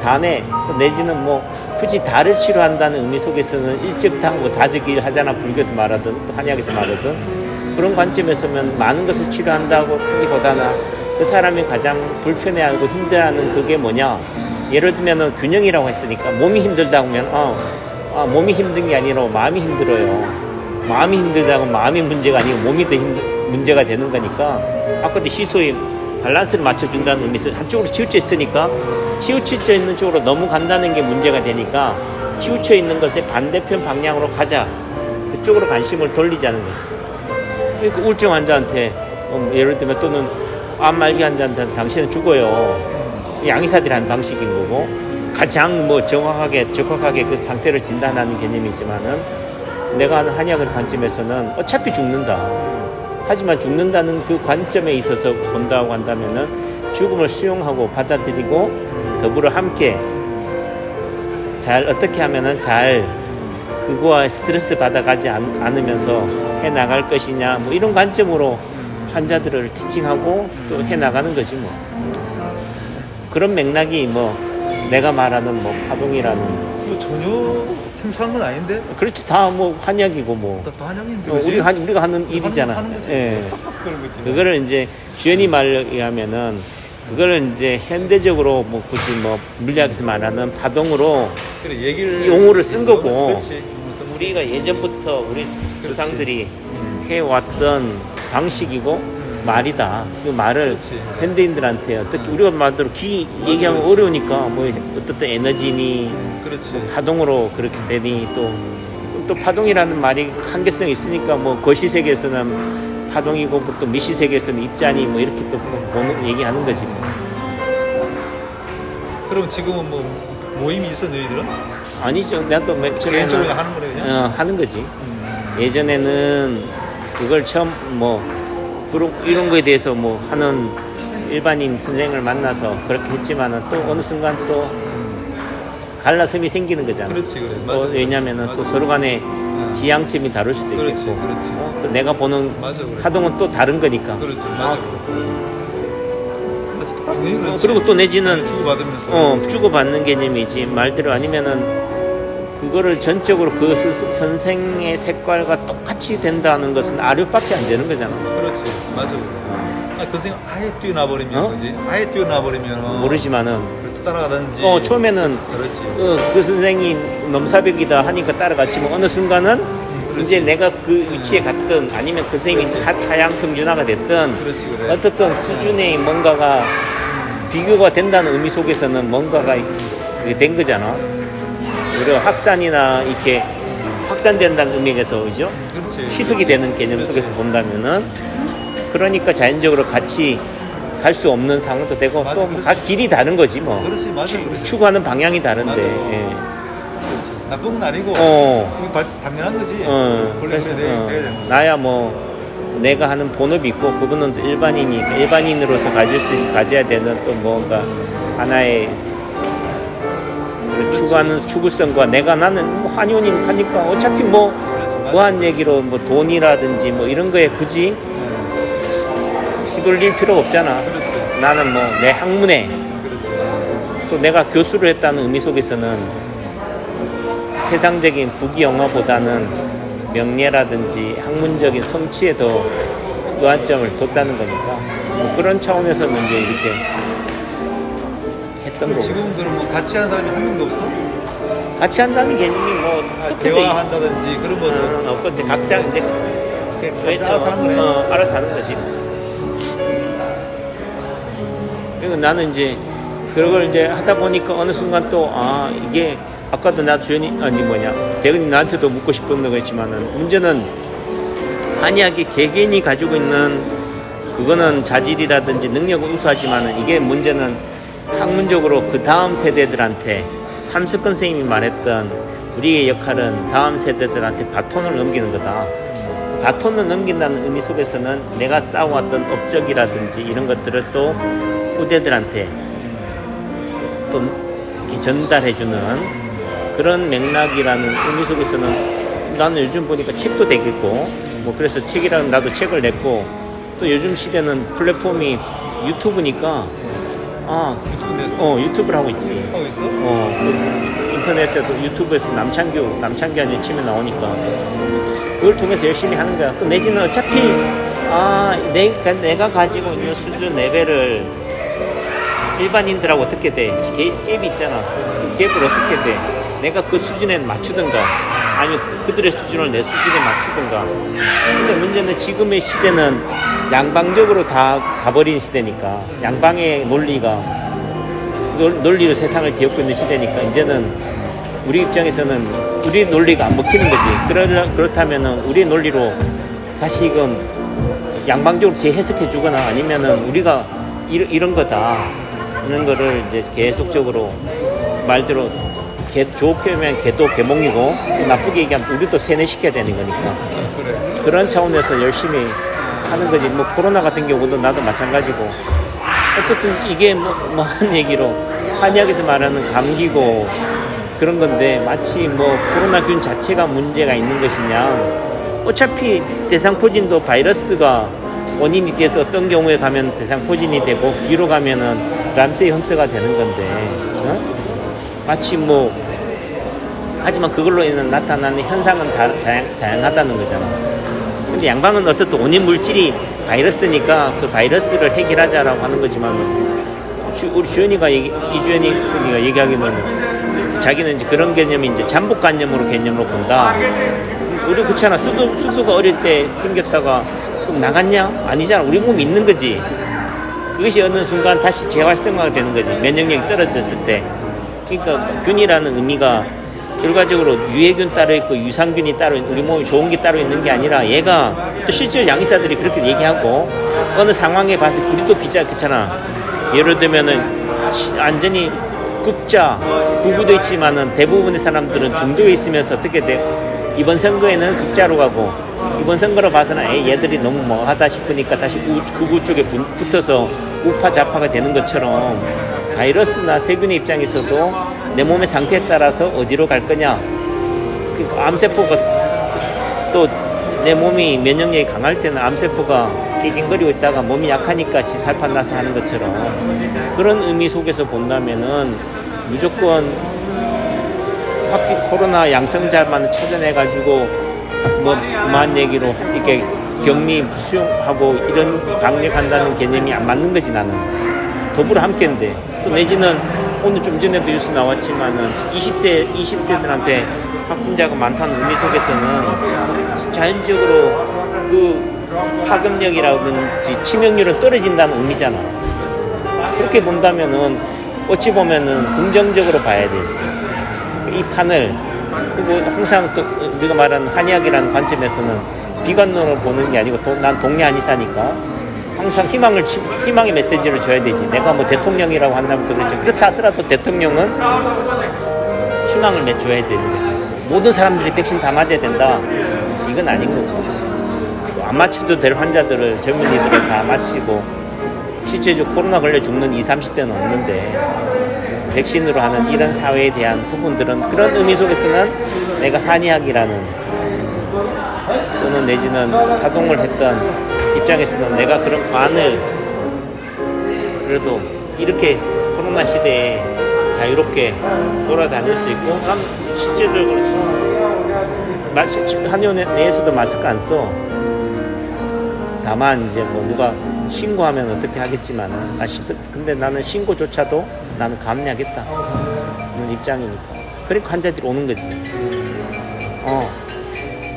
다네. 또 내지는 뭐 굳이 달을 치료한다는 의미 속에서는 일적당하고 다적일 하잖아. 불교에서 말하든 또 한약에서 말하든 그런 관점에서면 많은 것을 치료한다고 하기보다는 그 사람이 가장 불편해하고 힘들어하는 그게 뭐냐. 예를 들면 균형이라고 했으니까 몸이 힘들다고 하면 몸이 힘든 게 아니라 마음이 힘들어요. 마음이 힘들다고 마음이 문제가 아니고 몸이 더 문제가 되는 거니까 아까도 시소의 밸런스를 맞춰준다는 의미에서 한쪽으로 치우쳐 있으니까 치우쳐 있는 쪽으로 너무 간다는 게 문제가 되니까 치우쳐 있는 것의 반대편 방향으로 가자. 그쪽으로 관심을 돌리자는 거죠. 그러니까 우울증 환자한테 예를 들면 또는 암말기 환자한테 당신은 죽어요. 양의사들이 하는 방식인 거고 가장 정확하게 적확하게 그 상태를 진단하는 개념이지만은 내가 하는 한약의 관점에서는 어차피 죽는다. 하지만 죽는다는 그 관점에 있어서 본다고 한다면은 죽음을 수용하고 받아들이고 더불어 함께 잘 어떻게 하면은 잘 그거와 스트레스 받아가지 않으면서 해 나갈 것이냐 이런 관점으로 환자들을 티칭하고 또 해 나가는 거지 뭐. 그런 맥락이 내가 말하는 파동이라는 전혀 생소한 건 아닌데. 그렇지 다 한약이고 다 한약인데. 우리가 하는 일이잖아. 하는 거지. 예. 그런 거지. 그거를 이제 주연이 말에 의하면은 그거를 이제 현대적으로 굳이 물리학에서 말하는 파동으로 그래 얘기를 용어를 쓴 거고. 그렇지. 우리가 예전부터 우리 조상들이 해왔던 방식이고 말이다. 그 말을 그렇지. 현대인들한테 어떻게 우리가 말대로 얘기하면 그렇지. 어려우니까 어떤 에너지니 그렇지. 파동으로 그렇게 되니 또 파동이라는 말이 한계성이 있으니까 거시 세계에서는 파동이고 또 미시 세계에서는 입자니 이렇게 또 얘기하는 거지. 그럼 지금은 모임이 있어 너희들은? 아니죠. 나도 맨 처음에는 개인적으로 하는 거네 그냥? 하는 거지. 예전에는 그걸 처음 이런 거에 대해서 하는 일반인 선생을 만나서 그렇게 했지만은 또 어느 순간 또 갈라섬이 생기는 거잖아. 그렇지, 그래. 맞아. 왜냐면은 맞아. 또 서로 간에 지향점이 다를 수도 그렇지, 있겠고, 그렇지. 또 내가 보는 맞아, 그래. 파동은 또 다른 거니까. 그렇지, 맞아. 맞아, 당연히 그렇지. 그리고 또 내지는 주고받으면서. 주고받는 개념이지 말대로 아니면은 그거를 전적으로 그 선생의 색깔과 똑같이 된다는 것은 아류밖에 안 되는 거잖아. 그렇지, 맞아. 그 선생님 아예 뛰어나버리면 거지. 아예 뛰어나버리면 모르지만은 또 따라가든지. 처음에는 그렇지. 그 선생이 넘사벽이다 하니까 따라갔지 어느 순간은 그렇지. 이제 내가 그 위치에 갔든 아니면 그 선생님이 하향 평준화가 됐든 그렇지, 그래. 어떻든 수준의 뭔가가 비교가 된다는 의미 속에서는 뭔가가 그게 된 거잖아. 우리가 확산이나 이렇게 확산된다는 의미에서 그죠? 그렇지. 희석이 되는 개념 그렇지. 속에서 본다면은 그러니까 자연적으로 같이 갈 수 없는 상황도 되고 맞아, 또 그렇지. 각 길이 다른 거지 뭐. 그렇지, 맞아. 그렇지. 추구하는 방향이 다른데. 맞아. 예. 그렇지. 나쁜 건 아니고. 그게 당연한 거지. 원래 그래서 그래 돼야 되는 거지. 나야 내가 하는 본업이 있고 그분은 또 일반인이니까 일반인으로서 가져야 되는 또 뭔가 하나의 추구하는 추구성과 나는 한의원이니까 하니까 어차피 그렇지, 맞아. 무한 얘기로 돈이라든지 이런 거에 굳이 휘둘릴 필요가 없잖아. 그렇지. 나는 내 학문에 그렇지. 또 내가 교수를 했다는 의미 속에서는 세상적인 부귀영화보다는 명예라든지 학문적인 성취에 더 요한점을 뒀다는 거니까 그런 차원에서는 이제 이렇게 했던 거고. 지금 그럼 같이 하는 사람이 한 명도 없어? 같이 한다는 개념이 대화한다든지 그런 거는 없고 이제 각자 이제 알아서 하는 거네. 알아서 하는 거지. 그리고 나는 이제 그걸 이제 하다 보니까 어느 순간 또 이게 아까도 나 주연이 대근이 나한테도 묻고 싶었는 거였지만은 문제는 한의학이 개개인이 가지고 있는 그거는 자질이라든지 능력은 우수하지만은 이게 문제는 학문적으로 그 다음 세대들한테 함석근 선생님이 말했던 우리의 역할은 다음 세대들한테 바톤을 넘기는 거다. 바톤을 넘긴다는 의미 속에서는 내가 쌓아왔던 업적이라든지 이런 것들을 또 후대들한테 또 이렇게 전달해주는 그런 맥락이라는 의미 속에서는 나는 요즘 보니까 책도 되겠고 그래서 나도 책을 냈고 또 요즘 시대는 플랫폼이 유튜브니까 유튜브 냈어? 유튜브를 하고 있지. 하고 있어? 그래서 인터넷에도 유튜브에서 남창규 아니 치면 나오니까 그걸 통해서 열심히 하는 거야. 또 내지는 어차피 내가 가지고 있는 수준 레벨을 일반인들하고 어떻게 돼? 갭이 있잖아. 그 갭을 어떻게 돼? 내가 그 수준에 맞추든가 아니면 그들의 수준을 내 수준에 맞추든가. 근데 문제는 지금의 시대는 양방적으로 다 가버린 시대니까 양방의 논리로 세상을 뒤엎고 있는 시대니까 이제는 우리 입장에서는 우리 논리가 안 먹히는 거지. 그렇다면은 우리의 논리로 다시금 양방적으로 재해석해 주거나 아니면은 우리가 이런 거다 하는 거를 이제 계속적으로 말대로 좋게 하면 개도 개몽이고 나쁘게 얘기하면 우리도 세뇌시켜야 되는 거니까 그래. 그런 차원에서 열심히 하는 거지. 뭐 코로나 같은 경우도 나도 마찬가지고 어쨌든 이게 뭐 한 얘기로 한의학에서 말하는 감기고 그런 건데 마치 뭐 코로나균 자체가 문제가 있는 것이냐. 어차피 대상포진도 바이러스가 원인이 돼서 어떤 경우에 가면 대상포진이 되고 뒤로 가면은 람세이 헌트가 되는 건데 마치 뭐 하지만 그걸로 인해 나타나는 현상은 다양하다는 거잖아. 근데 양방은 어떻든 원인 물질이 바이러스니까 그 바이러스를 해결하자라고 하는 거지만 우리 이주연이가 얘기하기는 자기는 이제 그런 개념이 이제 개념으로 본다. 우리 그렇잖아. 수두가 어릴 때 생겼다가 그럼 나갔냐? 아니잖아. 우리 몸이 있는 거지. 그것이 어느 순간 다시 재활성화가 되는 거지. 면역력이 떨어졌을 때. 그러니까 균이라는 의미가 결과적으로 유해균 따로 있고 유산균이 따로 우리 몸에 좋은 게 따로 있는 게 아니라 얘가 또 실제로 양의사들이 그렇게 얘기하고 어느 상황에 봐서 우리도 그렇잖아. 예를 들면은 완전히 극우도 있지만은 대부분의 사람들은 중도에 있으면서 어떻게 돼? 이번 선거에는 극자로 가고 이번 선거로 봐서는 얘들이 너무 뭐하다 싶으니까 다시 극우 쪽에 붙어서 우파 좌파가 되는 것처럼 바이러스나 세균의 입장에서도 내 몸의 상태에 따라서 어디로 갈 거냐. 그러니까 암세포가 또 내 몸이 면역력이 강할 때는 암세포가 낑낑거리고 있다가 몸이 약하니까 지살판 나서 하는 것처럼 그런 의미 속에서 본다면은 무조건 코로나 양성자만 찾아내가지고 뭐만 얘기로 이렇게 격리 수용하고 이런 방역한다는 개념이 안 맞는 거지. 나는 더불어 함께인데 또 내지는 오늘 좀 전에도 뉴스 나왔지만은 20대들한테 확진자가 많다는 의미 속에서는 자연적으로 그 파급력이라든지 치명률은 떨어진다는 의미잖아. 그렇게 본다면은 어찌 보면은 긍정적으로 봐야 되지. 이 판을 그리고 항상 또 우리가 말하는 한의학이라는 관점에서는 비관론으로 보는 게 아니고 난 동네 한의사니까 항상 희망의 메시지를 줘야 되지. 내가 뭐 대통령이라고 한다면 또 그렇죠. 그렇다 하더라도 대통령은 희망을 줘야 되는 거지. 모든 사람들이 백신 다 맞아야 된다. 이건 아닌 거고. 또 안 맞춰도 될 환자들을 젊은이들을 다 맞히고 실제적으로 코로나 걸려 죽는 20, 30대는 없는데 백신으로 하는 이런 사회에 대한 부분들은 그런 의미 속에서는 내가 한의학이라는 또는 내지는 파동을 했던 입장에서는 내가 그런 관을 그래도 이렇게 코로나 시대에 자유롭게 돌아다닐 수 있고 난 실제적으로 한의원 내에서도 마스크 안 써. 다만 이제 뭐 누가 신고하면 어떻게 하겠지만 근데 나는 신고조차도 나는 감내하겠다 는 입장이니까. 그러니까 환자들이 오는 거지.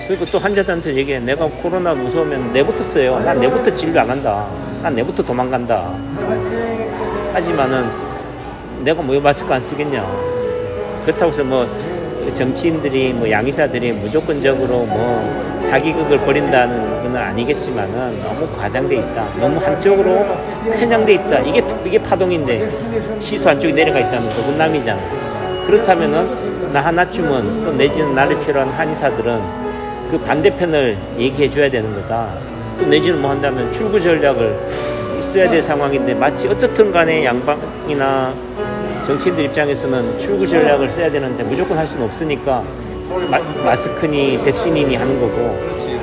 그리고 또 환자들한테 얘기해. 내가 코로나 무서우면 내부터 써요. 난 내부터 진료 안 한다. 난 내부터 도망간다. 하지만은 내가 뭐 마스크 안 쓰겠냐. 그렇다고 해서 뭐 정치인들이 뭐 양의사들이 무조건적으로 뭐 사기극을 벌인다는 건 아니겠지만은 너무 과장돼 있다. 너무 한쪽으로 편향돼 있다. 이게 파동인데 시수 한쪽이 내려가 있다는 어긋남이잖아. 그렇다면은 나 하나쯤은 또 내지는 나를 필요한 한의사들은 그 반대편을 얘기해 줘야 되는 거다. 또 내지는 뭐 한다면 출구 전략을 써야 될 상황인데 마치 어떻든 간에 양방이나 정치인들 입장에서는 출구 전략을 써야 되는데 무조건 할 수는 없으니까 마스크니 백신이니 하는 거고. 그렇지.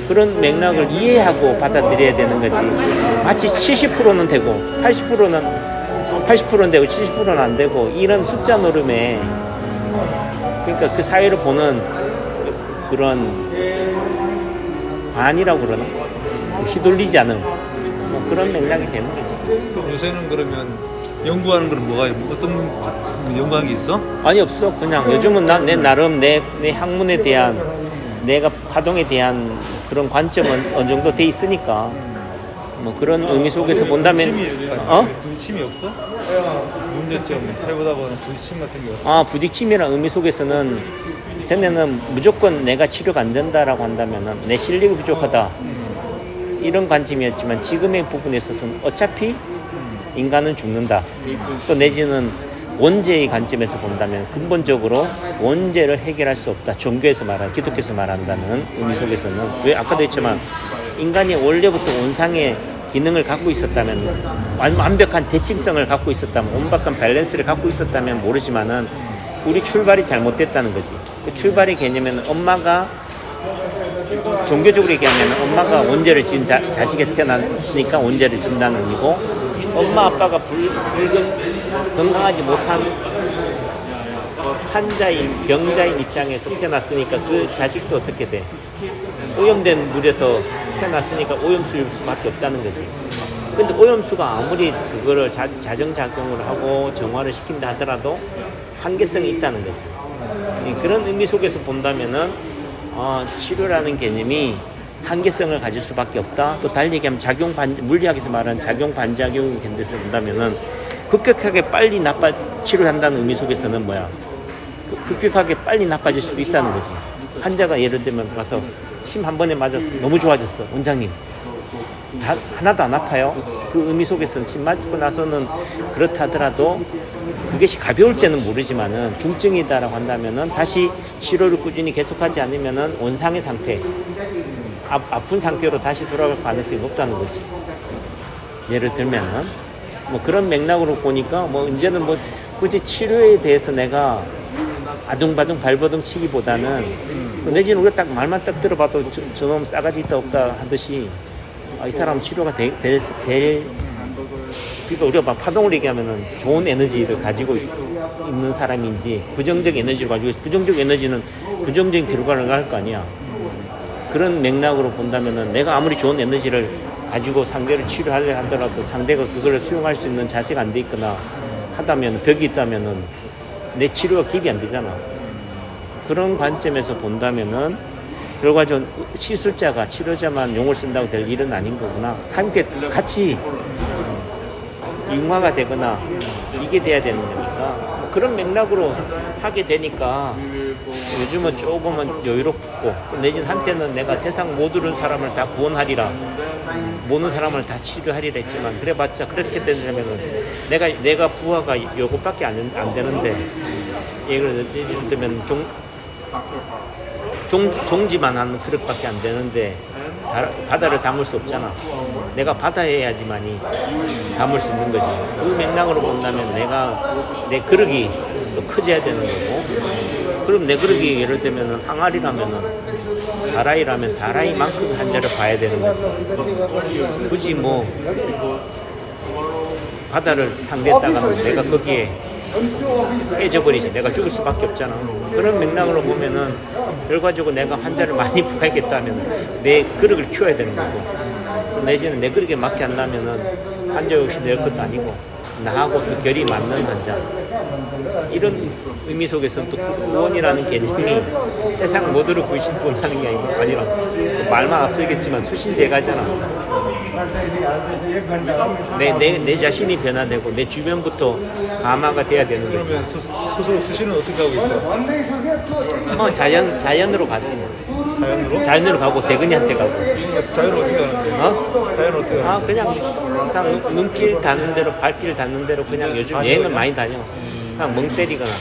그런 맥락을 이해하고 받아들여야 되는 거지. 마치 70%는 되고 80%는 80%는 되고 70%는 안 되고 이런 숫자 노름에 그러니까 그 사회를 보는 그런 관이라고 그러나 휘둘리지 않은 뭐 그런 맥락이 되는 거지. 그럼 요새는 그러면 연구하는 건 뭐가 어떤 연구한 게 있어? 아니 없어. 그냥 요즘은 내 나름 내 학문에 대한 내가 파동에 대한 그런 관점은 어느 정도 돼 있으니까 뭐 그런 의미 속에서 본다면 부딪힘이 없어? 문제점 해보다 보면 부딪힘 같은 게 없어? 아 부딪힘이라는 의미 속에서는 전에는 무조건 내가 치료가 안 된다라고 한다면은 내 실력이 부족하다 이런 관점이었지만 지금의 부분에 있어서는 어차피 인간은 죽는다. 또 내지는 원죄의 관점에서 본다면 근본적으로 원죄를 해결할 수 없다. 종교에서 말하는 기독교에서 말한다는 의미 속에서는 왜 아까도 했지만 인간이 원래부터 원상의 기능을 갖고 있었다면 완벽한 대칭성을 갖고 있었다면 완벽한 밸런스를 갖고 있었다면 모르지만은 우리 출발이 잘못됐다는 거지. 그 출발의 개념에는 엄마가 종교적으로 얘기하면 엄마가 원죄를 지은 자식이 태어났으니까 원죄를 진다는 의미고 엄마 아빠가 건강하지 못한 환자인 병자인 입장에서 태어났으니까 그 자식도 어떻게 돼? 오염된 물에서 태어났으니까 오염수일 수밖에 없다는 거지. 근데 오염수가 아무리 그거를 자정작용을 하고 정화를 시킨다 하더라도 한계성이 있다는 거지. 그런 의미 속에서 본다면은 치료라는 개념이 한계성을 가질 수밖에 없다. 또 달리 얘기하면 물리학에서 말하는 작용 반작용의 견뎌서 본다면은 급격하게 빨리 치료를 한다는 의미 속에서는 뭐야? 급격하게 빨리 나빠질 수도 있다는 거지. 환자가 예를 들면 가서 침 한 번에 맞았어. 너무 좋아졌어. 원장님. 하나도 안 아파요. 그 의미 속에서는 침 맞고 나서는 그렇다 하더라도 그것이 가벼울 때는 모르지만은 중증이다라고 한다면은 다시 치료를 꾸준히 계속하지 않으면은 원상의 상태, 아픈 상태로 다시 돌아갈 가능성이 높다는 거지. 예를 들면은 뭐 그런 맥락으로 보니까 뭐 이제는 뭐 굳이 치료에 대해서 내가 아둥바둥 발버둥 치기보다는 내지는 우리가 딱 말만 딱 들어봐도 저놈 싸가지 있다 없다 하듯이 이 사람 치료가 될 그러니까 우리가 막 파동을 얘기하면은 좋은 에너지를 가지고 있는 사람인지 부정적 에너지를 가지고 있어. 부정적 에너지는 부정적인 결과를 할 거 아니야. 그런 맥락으로 본다면은 내가 아무리 좋은 에너지를 가지고 상대를 치료하려 하더라도 상대가 그걸 수용할 수 있는 자세가 안 돼 있거나 하다면 벽이 있다면은 내 치료가 기입이 안 되잖아. 그런 관점에서 본다면은 결과적으로 시술자가 치료자만 용을 쓴다고 될 일은 아닌 거구나. 함께 같이 융화가 되거나 이게 돼야 되는 거니까 뭐 그런 맥락으로 하게 되니까 요즘은 조금은 여유롭고 내지는 한때는 내가 세상 모든 사람을 다 구원하리라 모든 사람을 다 치료하리라 했지만 그래봤자 그렇게 되려면은 내가 부하가 요것밖에 안 되는데 예를 들면 종지만 하는 그릇밖에 안 되는데 바다를 담을 수 없잖아. 내가 바다 해야지만이 담을 수 있는 거지. 그 맥락으로 본다면 내 그릇이 또 커져야 되는 거고, 그럼 내 그릇이 예를 들면 항아리라면은 다라이라면 다라이만큼 한자를 봐야 되는 거지. 굳이 뭐 바다를 상대했다가는 내가 거기에 깨져버리지. 내가 죽을 수밖에 없잖아. 그런 맥락으로 보면은 결과적으로 내가 환자를 많이 봐야겠다면 내 그릇을 키워야 되는 거고, 내지는 내 그릇에 맞게 한다면은 환자 욕심 낼 것도 아니고 나하고 또 결이 맞는 환자, 이런 의미 속에서는 또 구원이라는 개념이 세상 모두를 구신권하는 게 아니라 말만 앞서겠지만 수신제가잖아. 내 자신이 변화되고 내 주변부터 감화가 돼야 되는 거지. 그러면 스스로 수신은 어떻게 하고 있어? 자연으로 가지. 자연으로? 자연으로 가고 대근이한테 가고. 자연으로 어떻게 가는데? 자연으로 어떻게 가는데? 그냥 눈길 닿는 대로 발길 닿는 대로 그냥 요즘 여행은 많이 다녀. 그냥 멍 때리거나.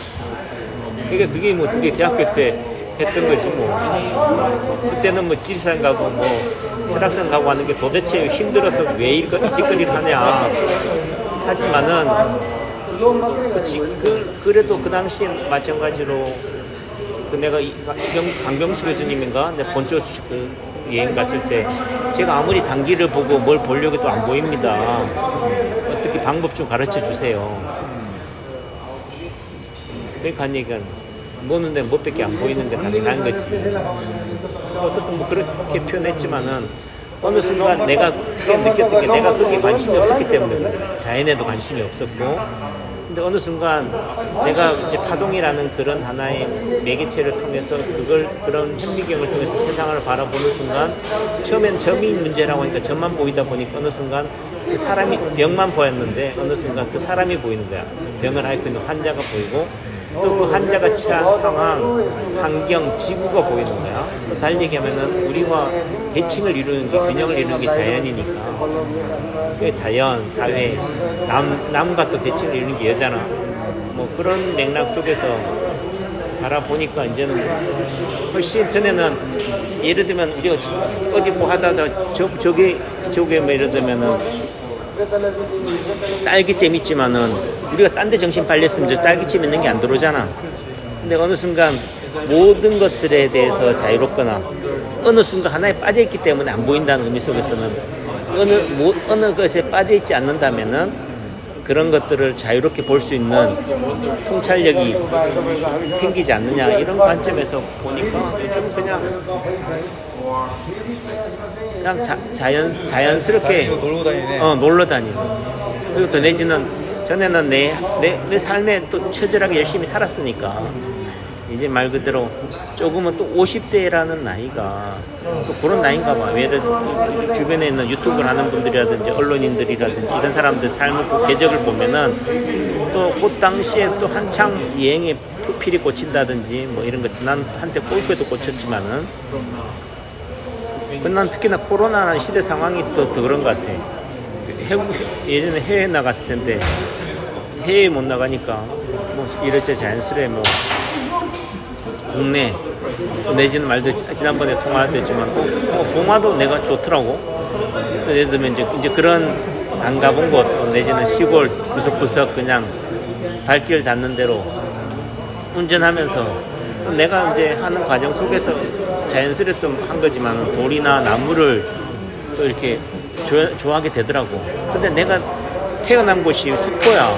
그러니까 그게 뭐 우리 대학교 때 했던 거지 뭐. 그때는 뭐 지리산 가고 뭐 설악산 가고 하는 게 도대체 힘들어서 왜 이 짓거리를 하냐. 하지만은 그래도 그 당시엔 마찬가지로 내가 강병수 교수님인가 내 본초 여행 갔을 때 제가 아무리 단기를 보고 뭘 보려고 해도 안 보입니다. 어떻게 방법 좀 가르쳐 주세요. 그러니까 한 얘기가 뭐는데 뭐밖에 안 보이는 게 당연한 거지. 어떻든 뭐 그렇게 표현했지만은 어느 순간 내가 그게 느꼈던 게 내가 그게 관심이 없었기 때문에 그래. 자연에도 관심이 없었고 근데 어느 순간 내가 이제 파동이라는 그런 하나의 매개체를 통해서 그런 현미경을 통해서 세상을 바라보는 순간 처음엔 점이 문제라고 하니까 점만 보이다 보니까 어느 순간 그 사람이 병만 보였는데 어느 순간 그 사람이 보이는 거야. 병을 앓고 있는 환자가 보이고 또 그 환자가 처한 상황, 환경, 지구가 보이는 거야. 또 달리 얘기하면은 우리와 대칭을 이루는 게 균형을 이루는 게 자연이니까. 그 자연, 사회, 남과 또 대칭을 이루는 게 여자나. 뭐 그런 맥락 속에서 바라보니까 이제는 훨씬 전에는 예를 들면 우리가 어디 뭐 하다가 저게 뭐 예를 들면은 딸기잼 있지만은 우리가 딴 데 정신 팔렸으면 저 딸기잼 있는 게 안 들어오잖아. 근데 어느 순간 모든 것들에 대해서 자유롭거나 어느 순간 하나에 빠져있기 때문에 안 보인다는 의미 속에서는 어느 것에 빠져있지 않는다면은 그런 것들을 자유롭게 볼 수 있는 통찰력이 생기지 않느냐 이런 관점에서 보니까 좀 그냥 자연스럽게 놀고 다니네. 놀러 다니고 그리고 또 내지는 전에는 내 삶에 또 처절하게 열심히 살았으니까 이제 말 그대로 조금은 또 50대라는 나이가 또 그런 나이인가 봐. 예를 들어 주변에 있는 유튜브를 하는 분들이라든지 언론인들이라든지 이런 사람들 삶의 그 궤적을 보면은 또 그 당시에 또 한창 유행에 필이 꽂힌다든지 뭐 이런 거지. 난 한때 골프에도 꽂혔지만은 난 특히나 코로나라는 시대 상황이 또 더 그런 것 같아. 예전에 해외 나갔을 텐데 해외 못 나가니까 뭐 이럴지 자연스레 뭐 국내 내지는 말도 지난번에 통화했지만 봉화도 내가 좋더라고. 또 예를 들면 이제 그런 안 가본 곳 내지는 시골 구석구석 그냥 발길 닿는 대로 운전하면서 내가 이제 하는 과정 속에서 자연스레 좀 한 거지만 돌이나 나무를 또 이렇게 좋아하게 되더라고. 근데 내가 태어난 곳이 석포야.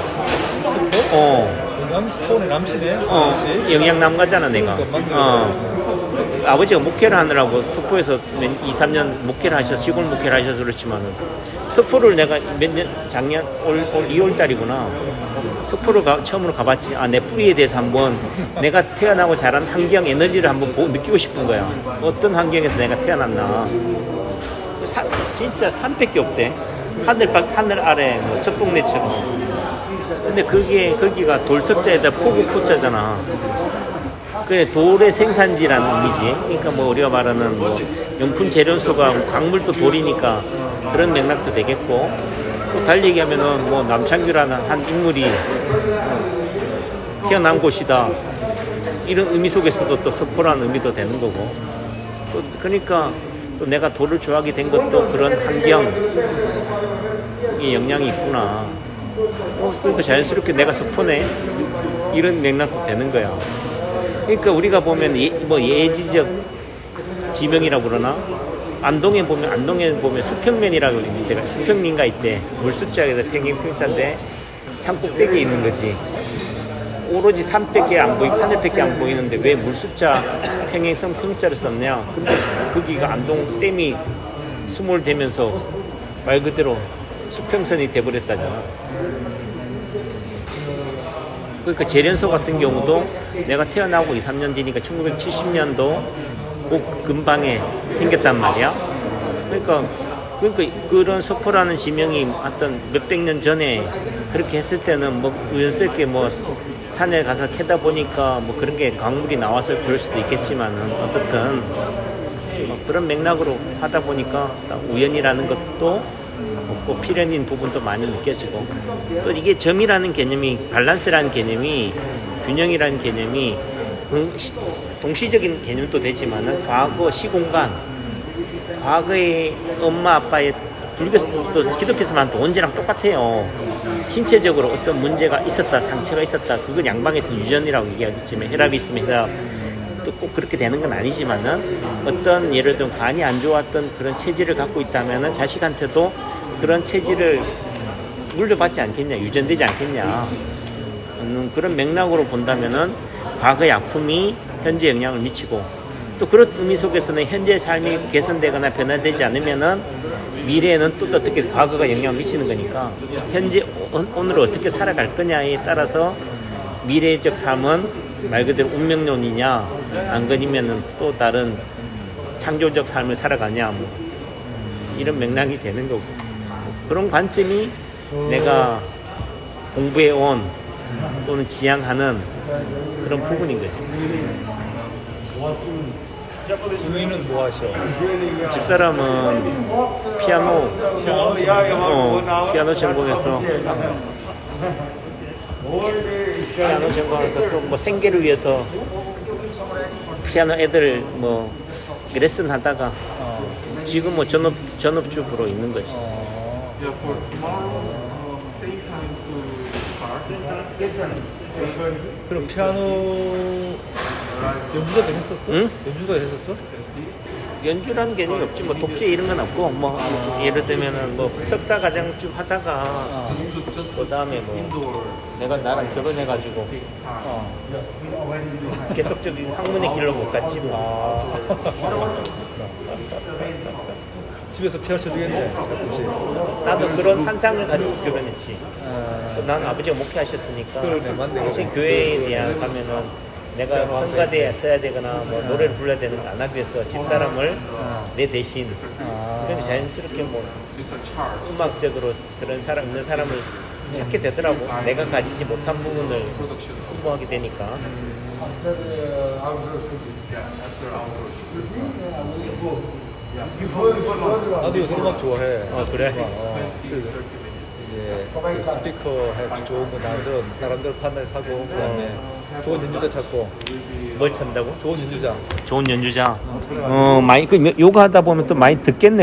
석포? 남포네 남시네. 영양남가잖아 내가. 아버지가 목회를 하느라고 석포에서 2-3년 목회를 하셔서 시골 목회를 하셔서 그렇지만은 석포를 내가 작년 올 2월 달이구나. 석포를 처음으로 가봤지. 내 뿌리에 대해서 한번 내가 태어나고 자란 환경 에너지를 한번 느끼고 싶은 거야. 어떤 환경에서 내가 태어났나. 진짜 산밖에 없대. 하늘 아래 뭐 첫 동네처럼. 근데 거기가 돌석자에다 포구 포자잖아. 그게 돌의 생산지라는 의미지. 그러니까 뭐 우리가 말하는 뭐 용품 재료소가 광물도 돌이니까 그런 맥락도 되겠고. 또 달리 얘기하면은 뭐 남창규라는 한 인물이 태어난 곳이다. 이런 의미 속에서도 또 석포라는 의미도 되는 거고. 또 그러니까 또 내가 돌을 좋아하게 된 것도 그런 환경이 영향이 있구나. 그러니까 자연스럽게 내가 석포네. 이런 맥락도 되는 거야. 그러니까 우리가 보면 예지적 지명이라고 그러나 안동에 보면 수평면이라고 그러는데 수평민가 있대. 물숫자에서 평행평자인데 산 꼭대기에 있는 거지. 오로지 산밖에 안 보이고 하늘밖에 안 보이는데 왜 물숫자 평행성 평자를 썼냐. 근데 거기가 안동 댐이 수몰되면서 말 그대로 수평선이 돼버렸다잖아. 그러니까 재련소 같은 경우도 내가 태어나고 2-3년 뒤니까 1970년도 그 근방에 생겼단 말이야. 그러니까 그런 석포라는 지명이 어떤 몇백 년 전에 그렇게 했을 때는 뭐 우연스럽게 뭐 산에 가서 캐다 보니까 뭐 그런 게 광물이 나와서 그럴 수도 있겠지만은 어떻든 뭐 그런 맥락으로 하다 보니까 우연이라는 것도 없고 필연인 부분도 많이 느껴지고 또 이게 점이라는 개념이 밸런스라는 개념이 균형이라는 개념이 동시적인 개념도 되지만은 과거 시공간 과거의 엄마 아빠의 불교도 기독교에서만 또 언제랑 똑같아요. 신체적으로 어떤 문제가 있었다 상처가 있었다 그건 양방에서 유전이라고 얘기하겠지만 혈압이 있으면 혈압 또 꼭 그렇게 되는 건 아니지만은 어떤 예를 들면 간이 안 좋았던 그런 체질을 갖고 있다면은 자식한테도 그런 체질을 물려받지 않겠냐, 유전되지 않겠냐. 그런 맥락으로 본다면은 과거의 아픔이 현재 영향을 미치고 또 그런 의미 속에서는 현재 삶이 개선되거나 변화되지 않으면은 미래에는 또 어떻게 과거가 영향을 미치는 거니까 현재 오늘을 어떻게 살아갈 거냐에 따라서 미래적 삶은 말 그대로 운명론이냐 안 그러면은 또 다른 창조적 삶을 살아가냐 뭐 이런 맥락이 되는 거고 그런 관점이 내가 공부해온 또는 지향하는 그런 부분인 거지. 부인은 뭐 하셔? 집사람은 피아노 전공해서 피아노 전공해서 또 뭐 생계를 위해서 피아노 애들 뭐 레슨 하다가 지금 뭐 전업주부로 있는 거지. 그럼 피아노 연주도 했었어? 응? 연주도 했었어? 연주라는 개념이 없지 뭐 독재 이런 건 없고 뭐 예를 들면은 뭐 석사 과정 쭉 하다가 그 다음에 뭐 내가 나랑 결혼해가지고 계속적인 학문의 길로 못 갔지 뭐. 집에서 피아노 쳐주겠네. 가끔씩. 나도 그런 환상을 가지고 결혼했지. 난 아버지가 목회하셨으니까 그러네, 맞네. 사실 교회에 대한 가면은 내가 성가대에 서야 되거나 뭐 노래를 불러야 되는 거 안 하기 위해서 집사람을 내 대신 그런데 자연스럽게 뭐 음악적으로 그런 사람 있는 사람을 찾게 되더라고. 내가 가지지 못한 부분을 홍보하게 되니까. 나도 요새 음악 좋아해. 그래? 이제 그 스피커 해 좋은 거 나오던 사람들 판매하고 그다음에 좋은 연주자 찾고. 뭘 찾는다고? 좋은 연주자. 좋은 연주자. 많이 그 요가 하다 보면 또 많이 듣겠네.